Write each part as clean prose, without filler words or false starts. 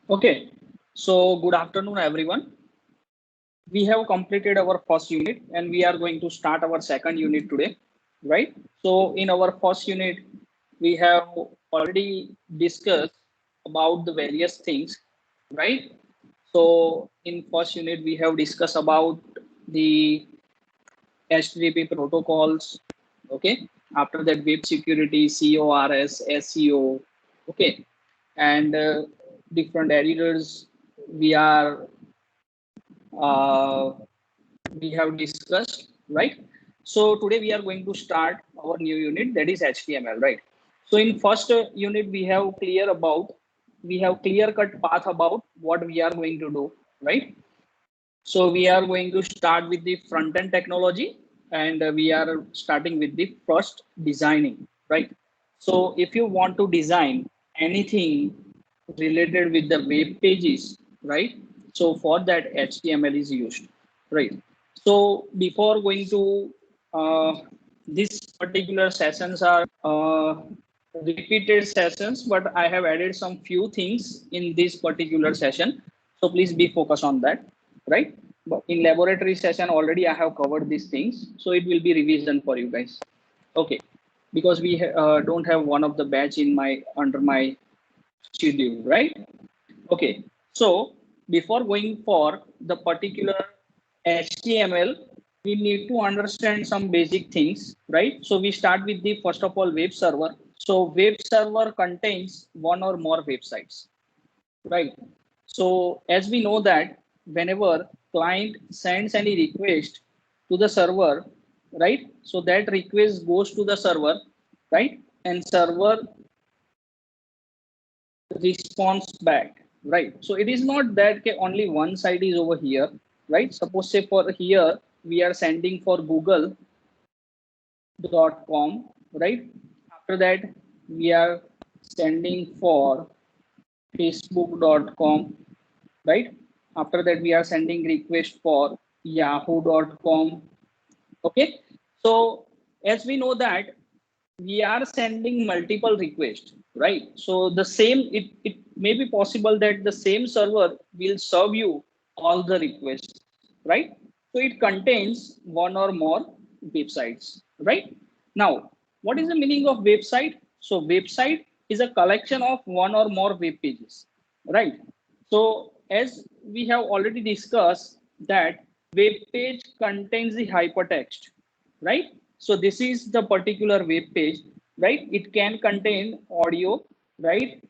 Okay, so good afternoon, everyone. We have completed our first unit and we are going to start our second unit today, right? So in our first unit, we have already discussed about the various things, right? So in first unit, we have discussed about the HTTP protocols, okay? After that, web security, CORS, SEO, okay? And different editors we are uh, we have discussed, right? So today we are going to start our new unit, that is HTML, right? So in first unit we have clear cut path about what we are going to do, right? So we are going to start with the front end technology, and we are starting with the first designing, right? So if you want to design anything related with the web pages, right? So for that HTML is used, right? So before going to this particular sessions are repeated sessions, but I have added some few things in this particular session. So please be focused on that, right? But in laboratory session already I have covered these things, so it will be revision for you guys. Okay, because we don't have one of the batch in my under my schedule, right? Okay, so before going for the particular HTML, we need to understand some basic things, right? So we start with the first of all web server. So web server contains one or more websites, right? So as we know that whenever client sends any request to the server, right? So that request goes to the server, right? And server response back, right? So it is not that okay, only one site is over here, right? Suppose say for here we are sending for google.com, right? After that we are sending for facebook.com, right? After that we are sending request for yahoo.com. Okay, so as we know that we are sending multiple requests, right? So the same, it may be possible that the same server will serve you all the requests, right? So it contains one or more websites, right? Now, what is the meaning of website? So website is a collection of one or more web pages, right? So as we have already discussed that web page contains the hypertext, right? So this is the particular web page, right? It can contain audio, right?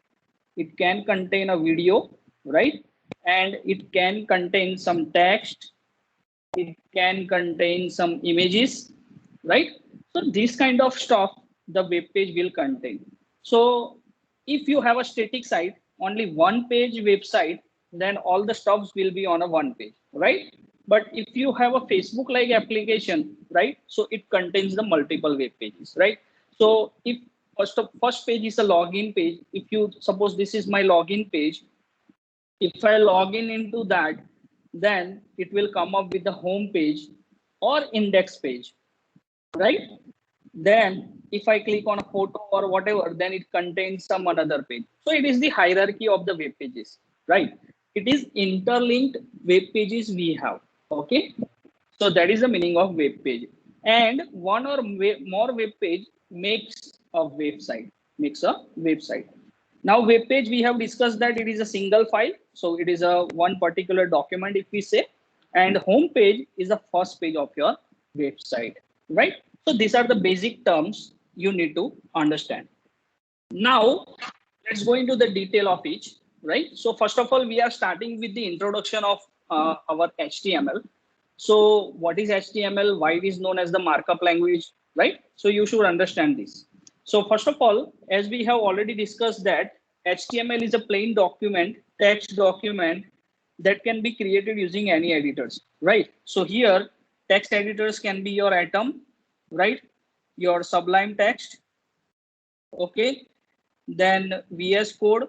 It can contain a video, right? And it can contain some text. It can contain some images, right? So this kind of stuff the web page will contain. So if you have a static site, only one page website, then all the stuffs will be on a one page, right? But if you have a Facebook like application, right? So it contains the multiple web pages, right? So if first page is a login page, if you suppose this is my login page, if I log in into that, then it will come up with the home page or index page, right? Then if I click on a photo or whatever, then it contains some another page. So it is the hierarchy of the web pages, right? It is interlinked web pages we have, okay? So that is the meaning of web page. And one or more web page makes a website, makes a website. Now web page, we have discussed that it is a single file. So it is a one particular document if we say, and home page is the first page of your website, right? So these are the basic terms you need to understand. Now let's go into the detail of each, right? So first of all, we are starting with the introduction of our HTML. So what is HTML? Why it is known as the markup language, right? So you should understand this. So first of all, as we have already discussed that HTML is a plain document, text document that can be created using any editors, right? So here text editors can be your Atom, right? Your Sublime Text, okay? Then VS Code,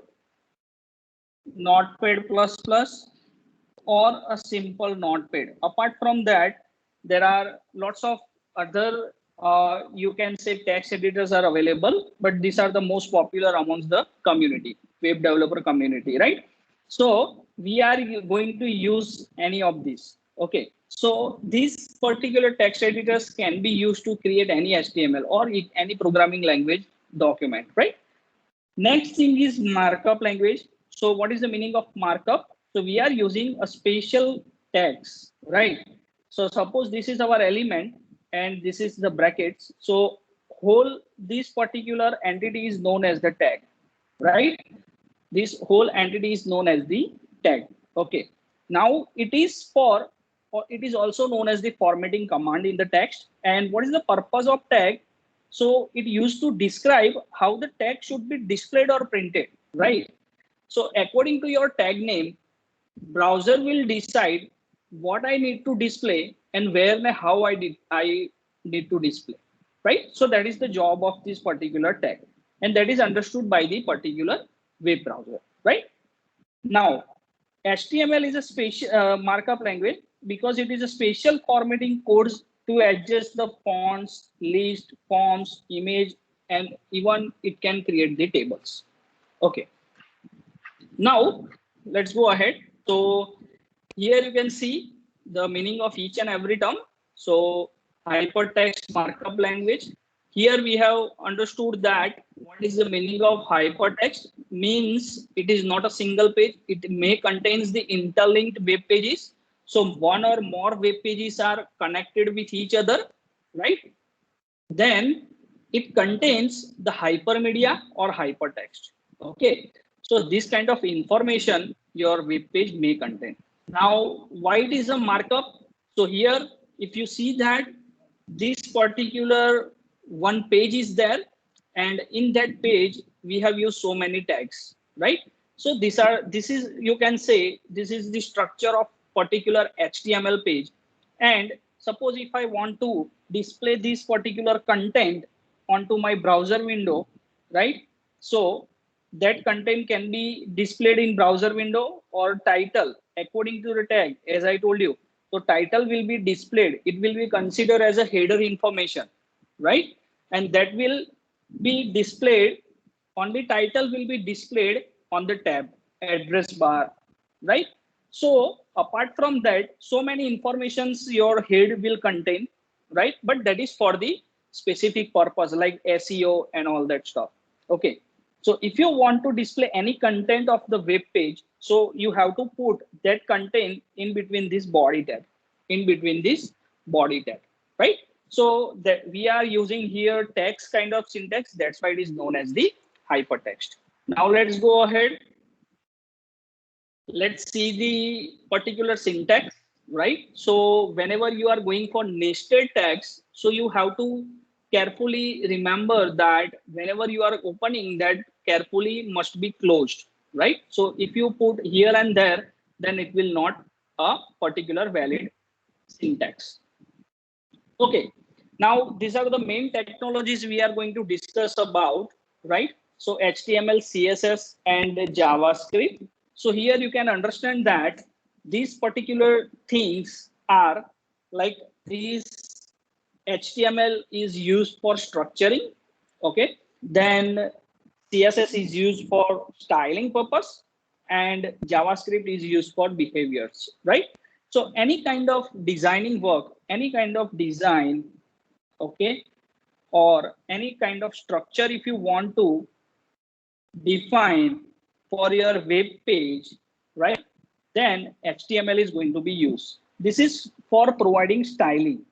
Notepad++, or a simple Notepad. Apart from that, there are lots of other, you can say text editors are available, but these are the most popular amongst the community, web developer community, right? So we are going to use any of these. Okay. So these particular text editors can be used to create any HTML or any programming language document, right? Next thing is markup language. So what is the meaning of markup? So we are using a special tags, right? So suppose this is our element and this is the brackets. So whole this particular entity is known as the tag, right? This whole entity is known as the tag. Okay. Now it is for, or it is also known as the formatting command in the text. And what is the purpose of tag? So it used to describe how the tag should be displayed or printed, right? So according to your tag name, browser will decide what I need to display and where and how I need to display, right? So that is the job of this particular tag, and that is understood by the particular web browser, right? Now, HTML is a special markup language because it is a special formatting codes to adjust the fonts, list, forms, image, and even it can create the tables. Okay. Now, let's go ahead. So here you can see the meaning of each and every term. So hypertext markup language. Here we have understood that what is the meaning of hypertext means it is not a single page. It may contains the interlinked web pages. So one or more web pages are connected with each other, right? Then it contains the hypermedia or hypertext. Okay, so this kind of information your web page may contain. Now, why it is a markup? So here, if you see that this particular one page is there, and in that page we have used so many tags, right? So this is, you can say, this is the structure of particular HTML page. And suppose if I want to display this particular content onto my browser window, right? So that content can be displayed in browser window or title according to the tag, as I told you. So title will be displayed. It will be considered as a header information, right? And that will be displayed, only title will be displayed on the tab, address bar, right? So apart from that, so many informations your head will contain, right? But that is for the specific purpose like SEO and all that stuff. Okay. So if you want to display any content of the web page, so you have to put that content in between this body tag, in between this body tag, right? So that we are using here text kind of syntax. That's why it is known as the hypertext. Now let's go ahead. Let's see the particular syntax, right? So whenever you are going for nested tags, so you have to carefully remember that whenever you are opening that, carefully must be closed, right? So if you put here and there, then it will not a particular valid syntax. Okay, now these are the main technologies we are going to discuss about, right? So HTML, CSS, and JavaScript. So here you can understand that these particular things are like these. HTML is used for structuring, okay? Then CSS is used for styling purpose, and JavaScript is used for behaviors, right? So any kind of designing work, any kind of design, okay, or any kind of structure, if you want to define for your web page, right, then HTML is going to be used. This is for providing styling,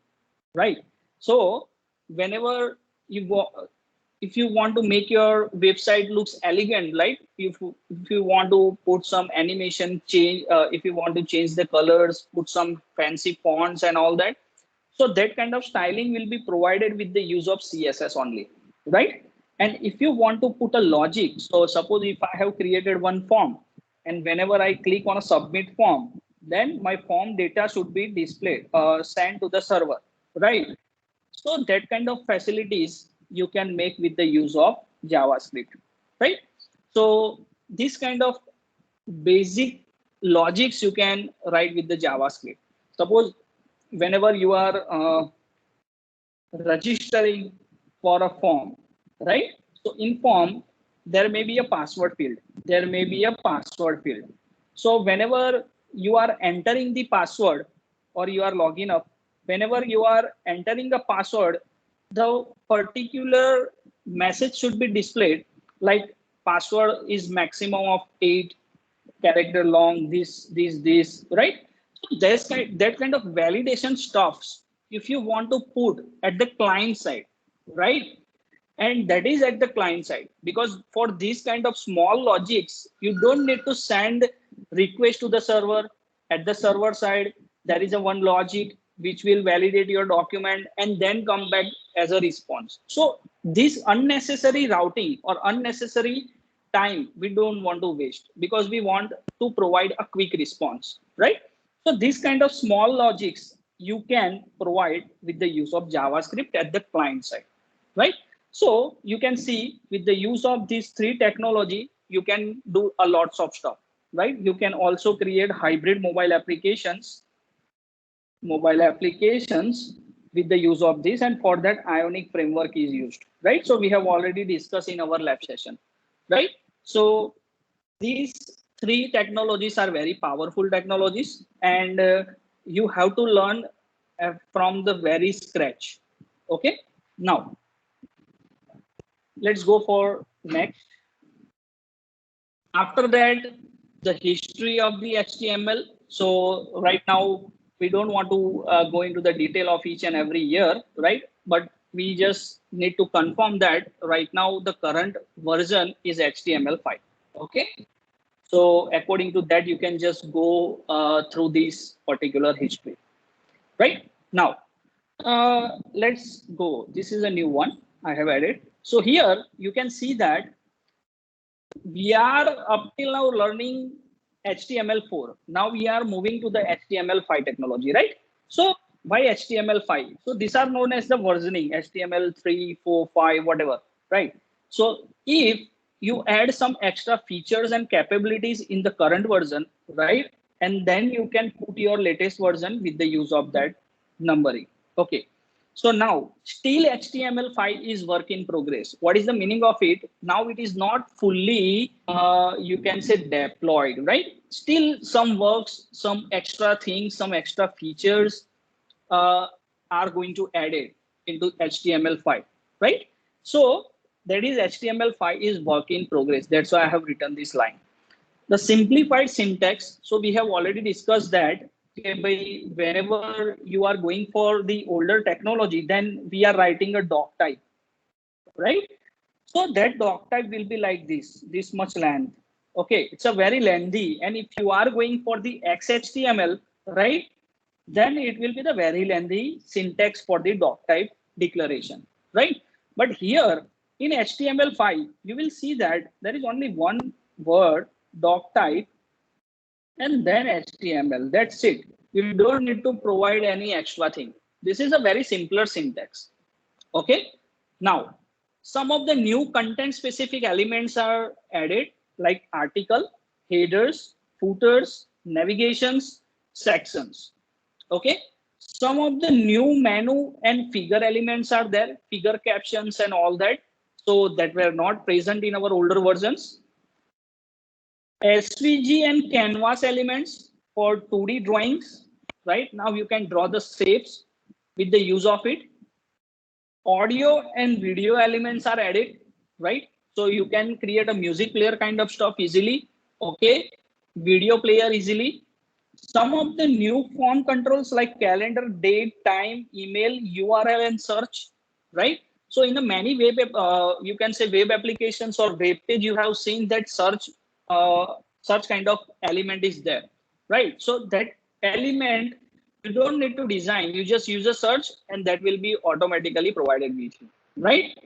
right? So whenever if you want to make your website looks elegant, like if you want to put some animation change, if you want to change the colors, put some fancy fonts and all that, so that kind of styling will be provided with the use of CSS only, right? And if you want to put a logic, so suppose if I have created one form, and whenever I click on a submit form, then my form data should be displayed, sent to the server, right? So that kind of facilities you can make with the use of JavaScript, right? So this kind of basic logics you can write with the JavaScript. Suppose whenever you are registering for a form, right? So in form, there may be a password field. There may be a password field. So whenever you are entering the password or you are logging up, whenever you are entering a password, the particular message should be displayed like password is maximum of 8 character long, this, right? So that kind of validation stuffs if you want to put at the client side, right? And that is at the client side, because for these kind of small logics you don't need to send request to the server. At the server side there is a one logic which will validate your document and then come back as a response. So this unnecessary routing or unnecessary time we don't want to waste, because we want to provide a quick response, right? So this kind of small logics you can provide with the use of JavaScript at the client side, right? So you can see with the use of these three technology, you can do a lots of stuff, right? You can also create hybrid mobile applications with the use of this, and for that Ionic framework is used, right? So we have already discussed in our lab session, right? So these three technologies are very powerful technologies, and you have to learn from the very scratch. Okay, now let's go for next. After that, the history of the HTML. So right now we don't want to go into the detail of each and every year, right? But we just need to confirm that right now the current version is HTML5. Okay. So according to that, you can just go through this particular history, right? Now, let's go. This is a new one I have added. So here you can see that we are up till now learning HTML4. Now we are moving to the HTML5 technology, right? So why HTML5? So these are known as the versioning, HTML3, 4, 5, whatever, right? So if you add some extra features and capabilities in the current version, right? And then you can put your latest version with the use of that numbering. Okay. So now still HTML5 is work in progress. What is the meaning of it? Now it is not fully, you can say deployed, right? Still some works, some extra things, some extra features uh, are going to add it into HTML5, right? So that is HTML5 is work in progress. That's why I have written this line. The simplified syntax, so we have already discussed that okay, whenever you are going for the older technology, then we are writing a doc type, right? So that doc type will be like this much length. Okay, it's a very lengthy. And if you are going for the XHTML, right, then it will be the very lengthy syntax for the doc type declaration, right? But here in HTML5, you will see that there is only one word doc type and then HTML. That's it. You don't need to provide any extra thing. This is a very simpler syntax. Okay. Now, some of the new content specific elements are added like article, headers, footers, navigations, sections. Okay. Some of the new menu and figure elements are there, figure captions and all that. So that were not present in our older versions. SVG and canvas elements for 2D drawings, right? Now you can draw the shapes with the use of it. Audio and video elements are added, right? So you can create a music player kind of stuff easily, okay? Video player easily. Some of the new form controls like calendar, date, time, email, URL, and search, right? So in the many web, you can say web applications or web page, you have seen that search kind of element is there, right? So that element you don't need to design, you just use a search and that will be automatically provided with you, right?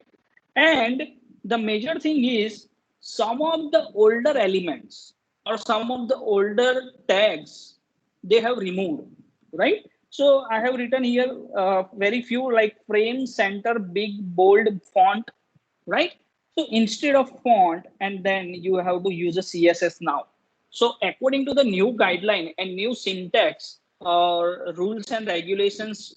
And the major thing is some of the older elements or some of the older tags they have removed, right? So I have written here very few like frame, center, big, bold, font, right? So instead of font, and then you have to use a CSS now. So according to the new guideline and new syntax or rules and regulations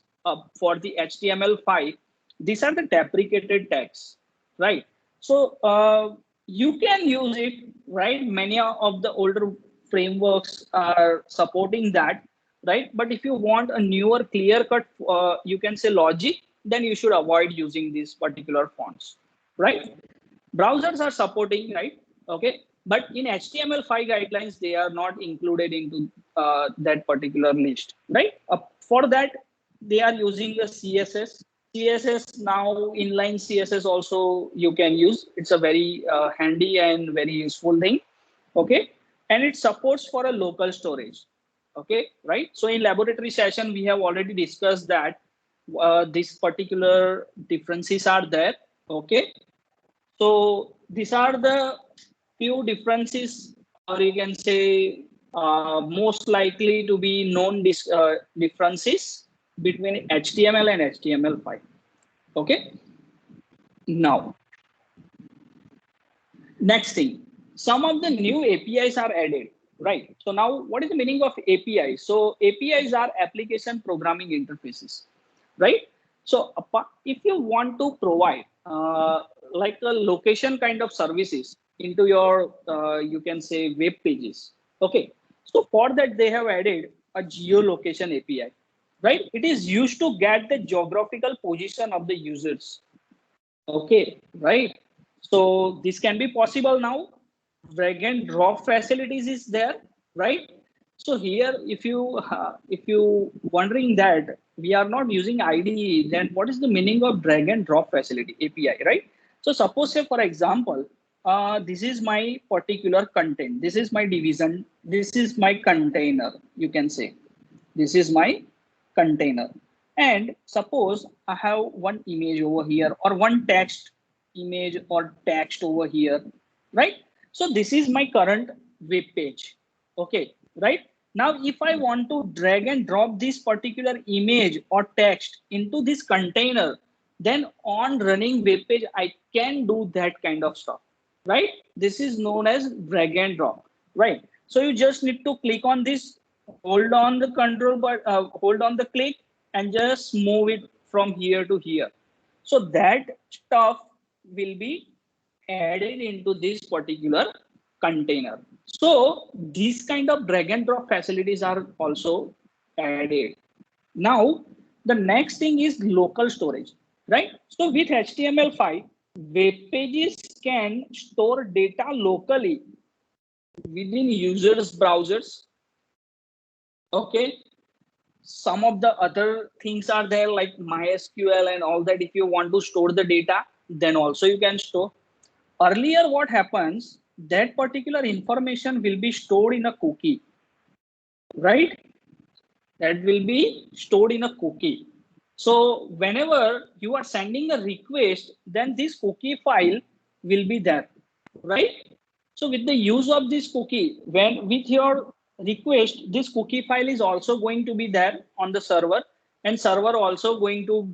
for the HTML5, these are the deprecated tags, right? So you can use it, right? Many of the older frameworks are supporting that, right? But if you want a newer clear cut, you can say logic, then you should avoid using these particular fonts, right? Browsers are supporting, right? Okay, but in HTML5 guidelines, they are not included into that particular list, right? For that, they are using the CSS. CSS now, inline CSS also you can use. It's a very handy and very useful thing. Okay, and it supports for a local storage. Okay, right? So in laboratory session, we have already discussed that these particular differences are there. Okay, so these are the few differences, or you can say most likely to be known differences between HTML and HTML5. Okay. Now, next thing, some of the new APIs are added, right? So now, what is the meaning of API? So APIs are application programming interfaces, right? So if you want to provide like a location kind of services into your, you can say web pages, okay. So for that, they have added a geolocation API, right? It is used to get the geographical position of the users. Okay, right. So this can be possible now. Drag and drop facilities is there, right? So here, if you wondering that we are not using IDE, then what is the meaning of drag and drop facility API, right? So suppose say for example, this is my particular content. This is my division. This is my container. You can say this is my container. And suppose I have one image over here or one text image or text over here, right? So this is my current web page. Okay, right? Now, if I want to drag and drop this particular image or text into this container, then on running web page, I can do that kind of stuff, right? This is known as drag and drop, right? So you just need to click on this, hold on the control, but hold on the click and just move it from here to here. So that stuff will be added into this particular container. So these kind of drag and drop facilities are also added. Now, the next thing is local storage, right? So with HTML5, web pages can store data locally within users' browsers. Okay. Some of the other things are there like MySQL and all that. If you want to store the data, then also you can store. Earlier, what happens, that particular information will be stored in a cookie, right? That will be stored in a cookie. So whenever you are sending a request, then this cookie file will be there, right? So with the use of this cookie, when with your request, this cookie file is also going to be there on the server, and server also going to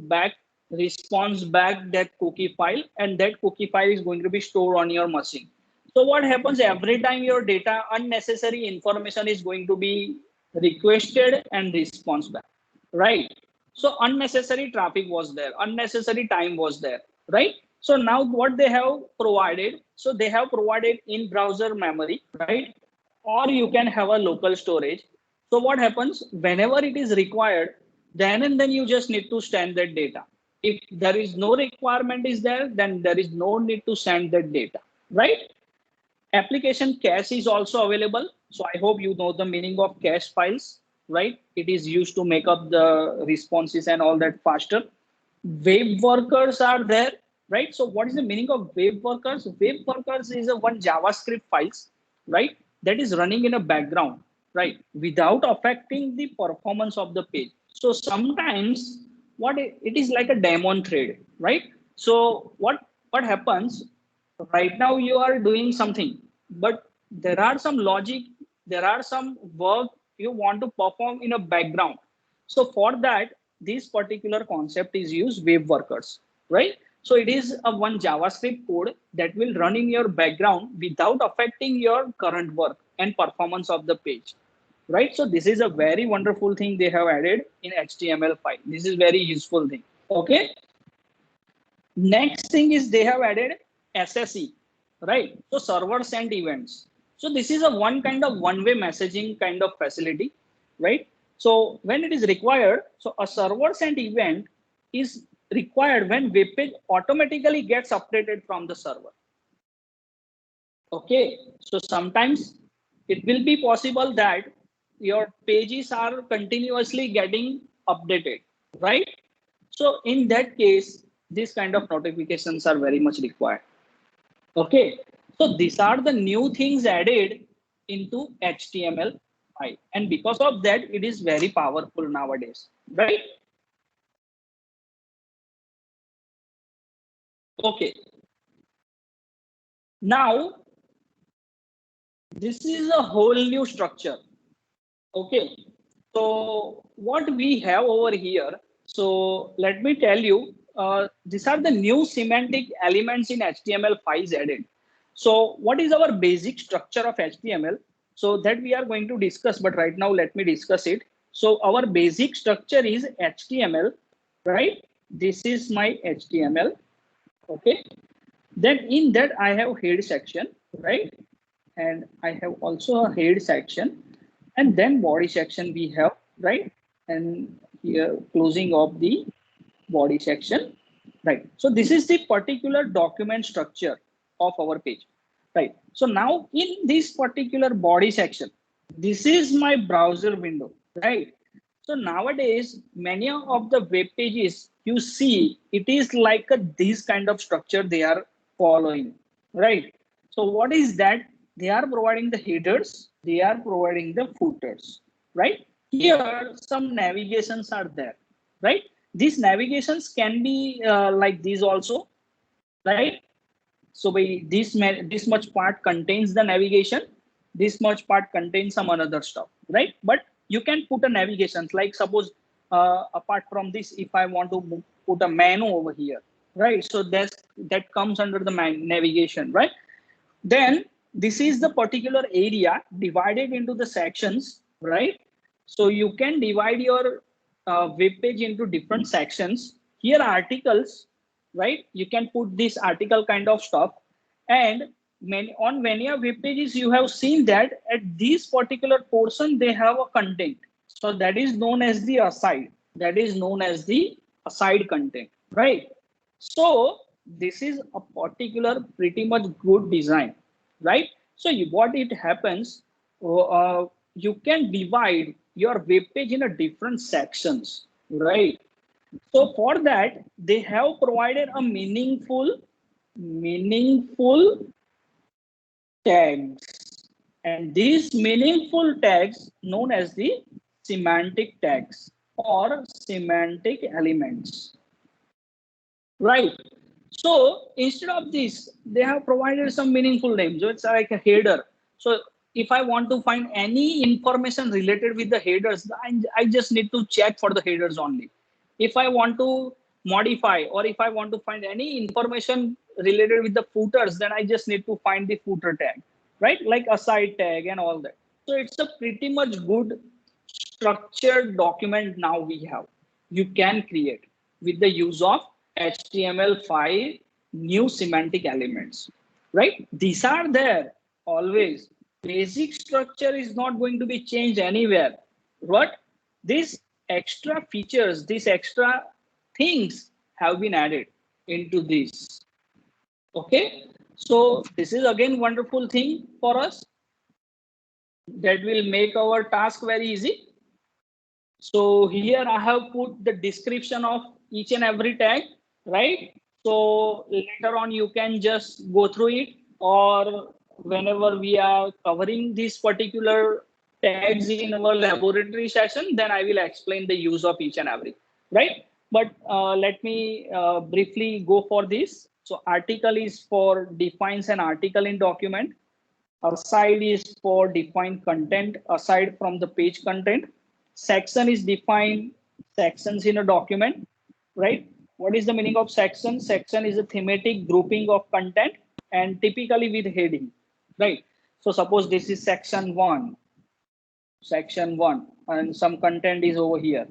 response back that cookie file, and that cookie file is going to be stored on your machine. So what happens every time your data, unnecessary information is going to be requested and response back, right? So unnecessary traffic was there, unnecessary time was there, right? So now what they have provided, so they have provided in browser memory, right? Or you can have a local storage. So what happens whenever it is required, then and then you just need to send that data. If there is no requirement is there, then there is no need to send that data, right? Application cache is also available. So I hope you know the meaning of cache files, right? It is used to make up the responses and all that faster. Web workers are there, right? So what is the meaning of web workers? Web workers is a one JavaScript files, right? That is running in a background, right? Without affecting the performance of the page. So sometimes it is like a daemon thread, right? So what happens right now you are doing something, but there are some logic, there are some work you want to perform in a background. So for that, this particular concept is used web workers, right? So it is a one JavaScript code that will run in your background without affecting your current work and performance of the page, right? So this is a very wonderful thing they have added in HTML5. This is very useful thing. Okay. Next thing is they have added SSE, right? So server sent events. So this is a one kind of one-way messaging kind of facility, right? So when it is required, so a server sent event is required when web page automatically gets updated from the server. Okay, so sometimes it will be possible that your pages are continuously getting updated, right? So in that case, these kind of notifications are very much required. Okay, so these are the new things added into HTML5, and because of that, it is very powerful nowadays, right? Okay, now this is a whole new structure. Okay, so what we have over here, so let me tell you, these are the new semantic elements in HTML5 added. So what is our basic structure of HTML? So that we are going to discuss, but right now let me discuss it. So our basic structure is HTML, right? This is my HTML, okay? Then in that I have head section, right? And I have also a head section, and then body section we have, right? And here closing of the body section, right? So this is the particular document structure of our page, right? So now in this particular body section, this is my browser window, right? So nowadays, many of the web pages you see, it is like this kind of structure they are following, right? So what is that? They are providing the headers, they are providing the footers, right? Here, some navigations are there, right? These navigations can be like these also, right? So by this much part contains the navigation, this much part contains some another stuff, right? But you can put a navigation, like suppose apart from this, if I want to put a menu over here, right? So that comes under the navigation, right? Then this is the particular area divided into the sections, right? So you can divide your web page into different sections. Here articles, right? You can put this article kind of stuff. And on many web pages, you have seen that at this particular portion, they have a content. So that is known as the aside. That is known as the aside content, right? So this is a particular pretty much good design, right? So what it happens, you can divide your web page in a different sections, right? So for that, they have provided a meaningful tags, and these meaningful tags known as the semantic tags or semantic elements, right? So instead of this, they have provided some meaningful names. So it's like a header. So if I want to find any information related with the headers, I just need to check for the headers only. If I want to modify or if I want to find any information related with the footers, then I just need to find the footer tag, right? Like aside tag and all that. So it's a pretty much good structured document now we have. You can create with the use of HTML5 new semantic elements, right? These are there always. Basic structure is not going to be changed anywhere. But these extra features, these extra things have been added into this. Okay, so this is again wonderful thing for us that will make our task very easy. So here I have put the description of each and every tag, right? So later on you can just go through it, or whenever we are covering these particular tags in our laboratory session, then I will explain the use of each and every, right? But let me briefly go for this. So article is for defines an article in document. Aside is for defined content aside from the page content. Section is defined sections in a document, right? What is the meaning of section? Section is a thematic grouping of content and typically with heading, right? So suppose this is section one, and some content is over here.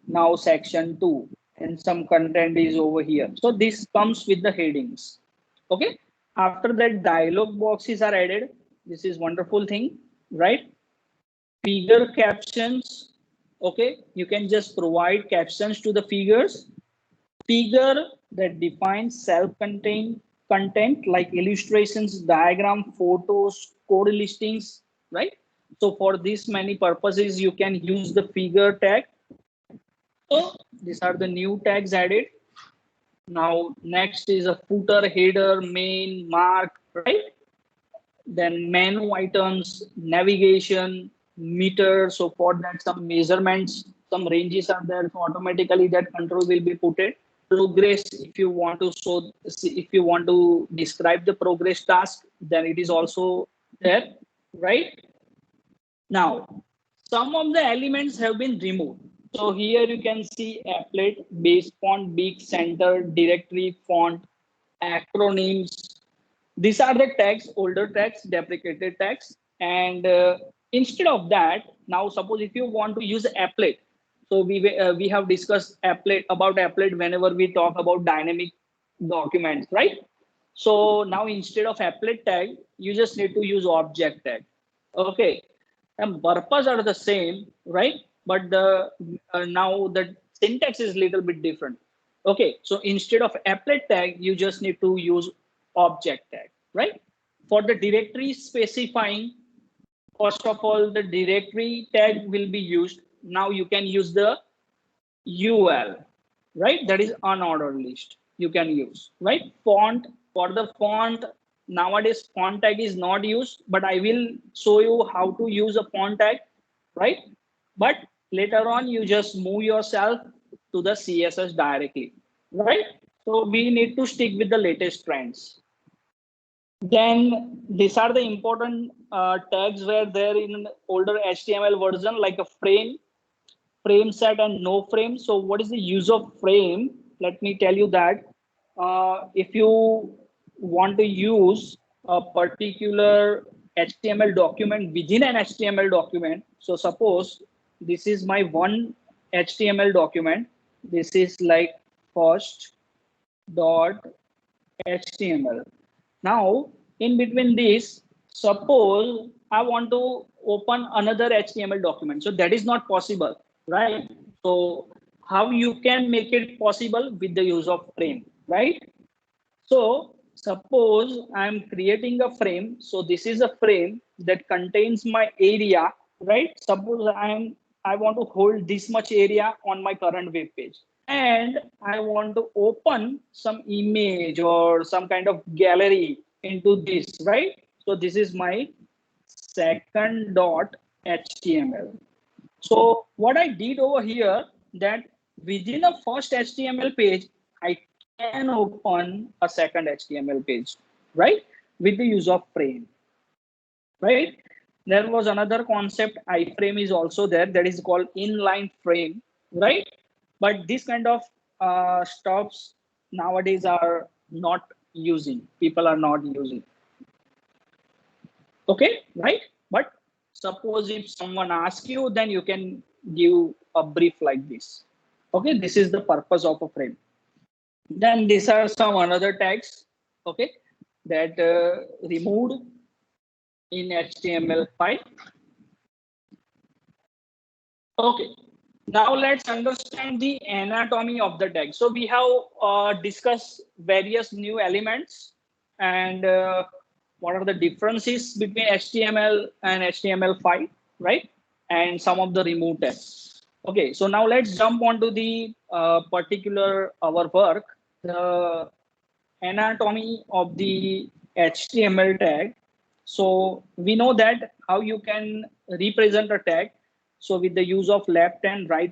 Now section two, and some content is over here. So this comes with the headings, okay? After that, dialog boxes are added. This is wonderful thing, right? Figure captions. Okay, you can just provide captions to the figures. Figure that defines self-contained content like illustrations, diagram, photos, code listings, right? So for this many purposes, you can use the figure tag. So these are the new tags added. Now next is a footer, header, main, mark, right? Then menu items, navigation, meter. So for that, some measurements, some ranges are there. So automatically that control will be put it. Progress, if you want to show, if you want to describe the progress task, then it is also there, right? Now, some of the elements have been removed. So here you can see applet, base font, big, center, directory, font, acronyms. These are the tags, older tags, deprecated tags. And instead of that, now suppose if you want to use applet, so we have discussed applet about applet whenever we talk about dynamic documents, right? So now instead of applet tag, you just need to use object tag. Okay, and purpose are the same, right? But the now the syntax is little bit different. Okay, so instead of applet tag, you just need to use object tag, right? For the directory specifying, first of all, the directory tag will be used. Now you can use the UL, right? That is unordered list. You can use, right? Font, for the font, nowadays font tag is not used, but I will show you how to use a font tag, right? But later on, you just move yourself to the CSS directly, right? So we need to stick with the latest trends. Then these are the important tags where there in older HTML version, like a frame, frame set, and no frame. So what is the use of frame? Let me tell you that if you want to use a particular HTML document within an HTML document, so suppose this is my one HTML document. This is like first dot HTML. Now, in between this, suppose I want to open another HTML document. So that is not possible, right? So how you can make it possible with the use of frame, right? So suppose I'm creating a frame. So this is a frame that contains my area, right? Suppose I want to hold this much area on my current web page, and I want to open some image or some kind of gallery into this, right? So this is my second dot HTML. So what I did over here, that within a first HTML page, I can open a second HTML page, right? With the use of frame, right? There was another concept, iframe is also there, that is called inline frame, right? But this kind of stuffs nowadays are not using, people are not using. Okay, right? But suppose if someone asks you, then you can give a brief like this. Okay, this is the purpose of a frame. Then these are some another tags, okay, that removed in HTML5. Okay, now let's understand the anatomy of the tag. So we have discussed various new elements and what are the differences between HTML and HTML5, right? And some of the removed tags. Okay, so now let's jump onto the particular our work, the anatomy of the HTML tag. So we know that how you can represent a tag. So with the use of left and right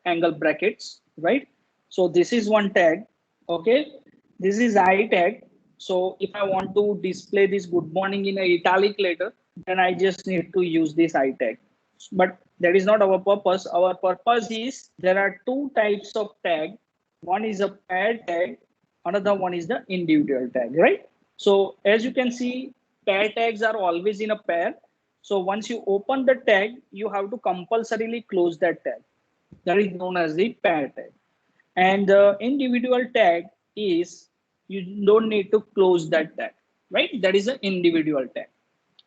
angle brackets, right? So this is one tag, okay? This is I tag. So if I want to display this good morning in a italic letter, then I just need to use this I tag. But that is not our purpose. Our purpose is there are two types of tag. One is a pair tag, another one is the individual tag, right? So as you can see, pair tags are always in a pair. So once you open the tag, you have to compulsorily close that tag. That is known as the pair tag. And the individual tag is you don't need to close that tag, right? That is an individual tag.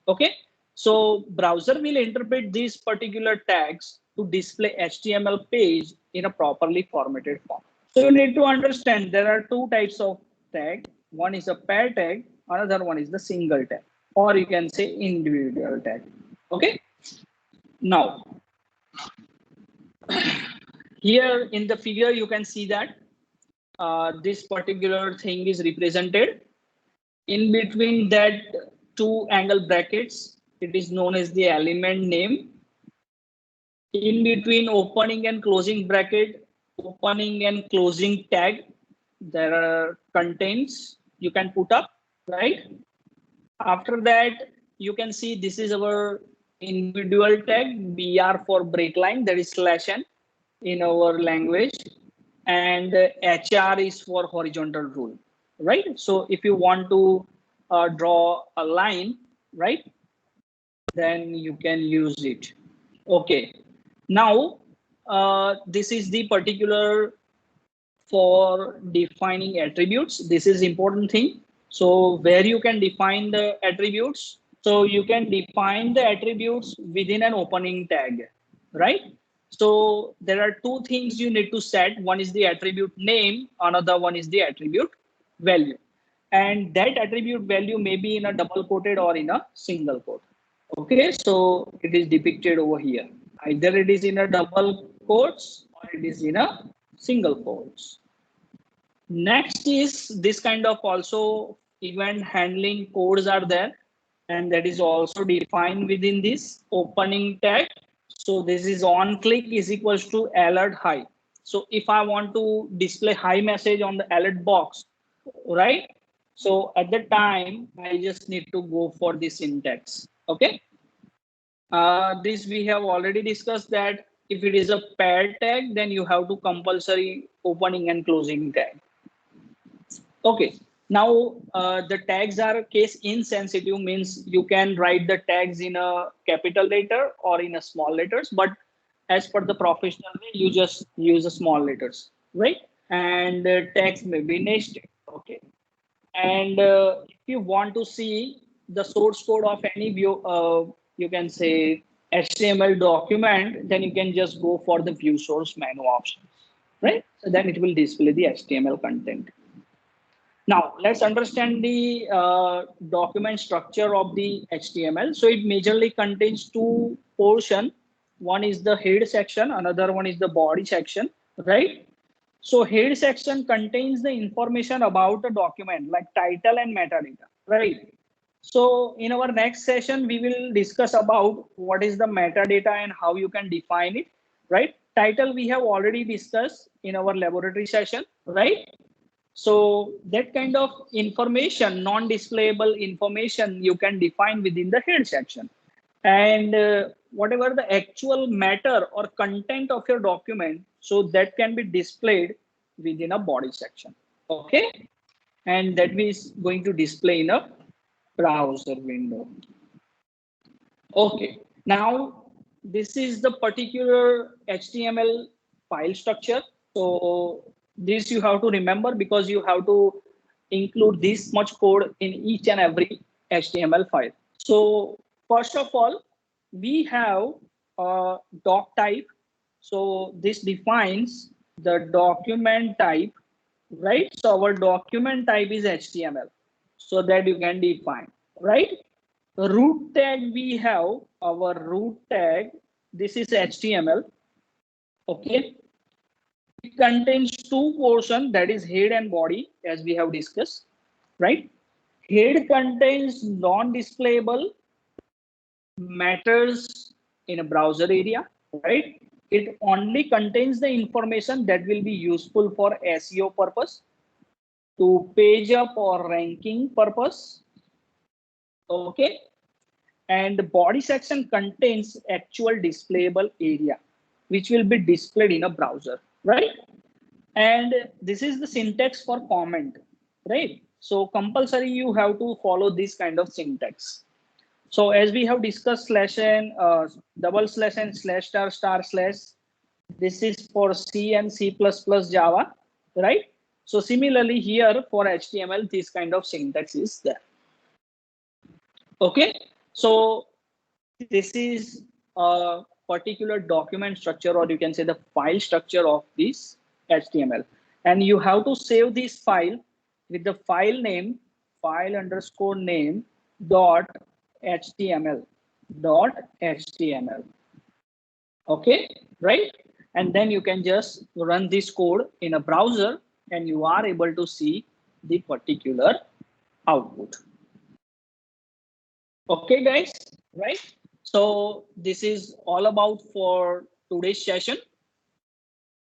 Okay, so browser will interpret these particular tags to display HTML page in a properly formatted form. So you need to understand there are two types of tag. One is a pair tag, another one is the single tag, or you can say individual tag. Okay, now here in the figure you can see that this particular thing is represented. In between that two angle brackets, it is known as the element name. In between opening and closing bracket, opening and closing tag, there are contains you can put up, right? After that, you can see this is our individual tag, BR for break line, that is /n in our language, and HR is for horizontal rule, right? So if you want to draw a line, right, then you can use it. Okay, now this is the particular for defining attributes. This is important thing. So where you can define the attributes. So you can define the attributes within an opening tag, right? So there are two things you need to set. One is the attribute name, another one is the attribute value. And that attribute value may be in a double quoted or in a single quote. Okay, so it is depicted over here. Either it is in a double quotes or it is in a single quotes. Next is this kind of also event handling codes are there, and that is also defined within this opening tag. So this is on click is equals to alert high. So if I want to display high message on the alert box, right? So at the time, I just need to go for this syntax. Okay. This we have already discussed that if it is a pair tag, then you have to compulsory opening and closing tag. Okay. Now the tags are case insensitive, means you can write the tags in a capital letter or in a small letters, but as per the professional way, you just use a small letters, right? And tags may be nested. Okay. And if you want to see the source code of any view, you can say HTML document, then you can just go for the view source menu option, right? So then it will display the HTML content. Now let's understand the document structure of the HTML. So it majorly contains two portions. One is the head section, another one is the body section, right? So head section contains the information about the document like title and metadata, right? So in our next session, we will discuss about what is the metadata and how you can define it, right? Title we have already discussed in our laboratory session, right? So that kind of information, non-displayable information, you can define within the head section. And whatever the actual matter or content of your document, so that can be displayed within a body section. Okay. And that is going to display in a browser window. Okay. Now, this is the particular HTML file structure. So this you have to remember because you have to include this much code in each and every HTML file. So first of all, we have a doc type. So this defines the document type, right? So our document type is HTML. So that you can define, right? Root tag, we have our root tag. This is HTML. Okay. It contains two portions, that is head and body, as we have discussed, right? Head contains non-displayable matters in a browser area, right? It only contains the information that will be useful for SEO purpose, to page up or ranking purpose. Okay. And the body section contains actual displayable area, which will be displayed in a browser, right? And this is the syntax for comment, right? So compulsory you have to follow this kind of syntax. So as we have discussed /n, double slash and slash star star slash, this is for C and C++ Java, right? So similarly here for HTML, this kind of syntax is there. Okay. So this is a particular document structure, or you can say the file structure of this HTML. And you have to save this file with the file name, file underscore name dot HTML dot HTML. Okay, right? And then you can just run this code in a browser and you are able to see the particular output. Okay, guys, right? So this is all about for today's session.